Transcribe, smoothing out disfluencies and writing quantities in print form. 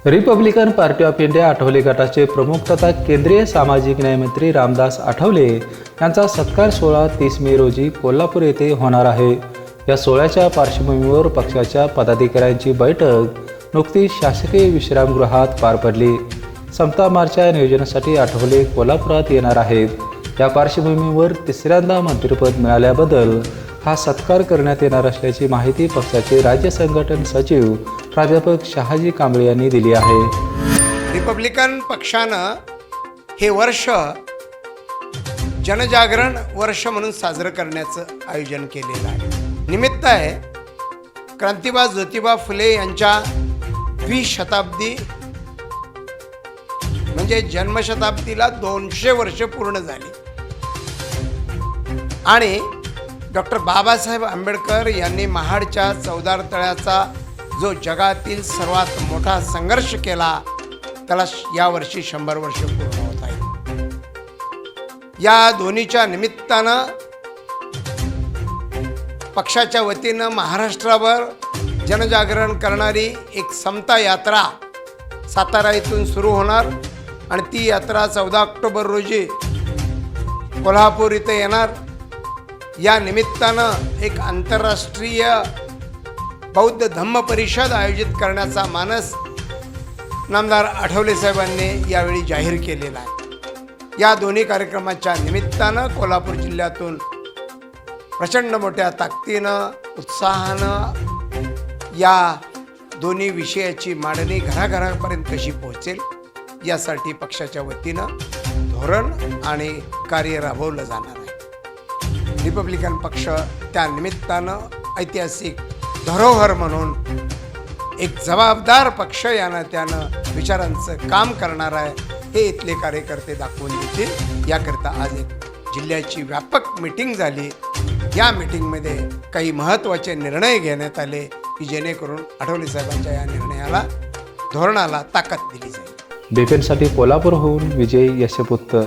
Republican party of India Athawale गटाचे प्रमुख तथा केंद्रीय सामाजिक न्याय मंत्री रामदास आठवले यांचा सत्कार सोहळा 30 मे रोजी कोल्हापूर येथे होणार आहे। या सोहळ्याच्या पार्श्वभूमीवर पक्षाच्या पदाधिकाऱ्यांची बैठक नुकतीच शासकीय विश्रामगृहात पार पडली। समता मार्चच्या नियोजनासाठी आठवले कोल्हापुरात येणार आहेत। या पार्श्वभूमीवर तिसऱ्यांदा मंत्रिपद मिळाल्याबद्दल हा सत्कार करण्यात येणार असल्याची माहिती पक्षाचे राज्य संघटन सचिव प्राध्यापक शहाजी कांबळे यांनी दिली आहे। रिपब्लिकन पक्षानं हे वर्ष जनजागरण वर्ष म्हणून साजरं करण्याचं आयोजन केलेलं आहे। निमित्त आहे क्रांतिबाज ज्योतिबा फुले यांच्या 20 शताब्दी म्हणजे जन्मशताब्दीला 200 वर्ष पूर्ण झाली आणि डॉक्टर बाबासाहेब आंबेडकर यांनी महाडच्या चौदार तळ्याचा जो जगातील सर्वात मोठा संघर्ष केला त्याला यावर्षी 100 वर्ष पूर्ण होत आहेत। या दोन्हीच्या निमित्तानं पक्षाच्या वतीनं महाराष्ट्रावर जनजागरण करणारी एक समता यात्रा सातारा इथून सुरू होणार आणि ती यात्रा 14 ऑक्टोबर रोजी कोल्हापूर इथे येणार। या निमित्तानं एक आंतरराष्ट्रीय बौद्ध धम्म परिषद आयोजित करण्याचा मानस नामदार आठवले साहेबांनी यावेळी जाहीर केलेला आहे। या दोन्ही कार्यक्रमाच्या निमित्तानं कोल्हापूर जिल्ह्यातून प्रचंड मोठ्या ताकदीनं उत्साहानं या दोन्ही विषयाची मांडणी घराघरापर्यंत कशी पोहोचेल यासाठी पक्षाच्या वतीनं धोरण आणि कार्य राबवलं जाणार आहे। रिपब्लिकन पक्ष त्या निमित्तानं ऐतिहासिक धरोहर म्हणून एक जबाबदार पक्ष यानं त्यानं विचारांचं काम करणार आहे हे इथले कार्यकर्ते दाखवून देतील। याकरता आज एक जिल्ह्याची व्यापक मीटिंग झाली। या मीटिंगमध्ये काही महत्त्वाचे निर्णय घेण्यात आले की जेणेकरून आठवले साहेबांच्या या निर्णयाला धोरणाला ताकद दिली जाईल। बीपीएनसाठी कोल्हापूरहून विजय यशपुत्र।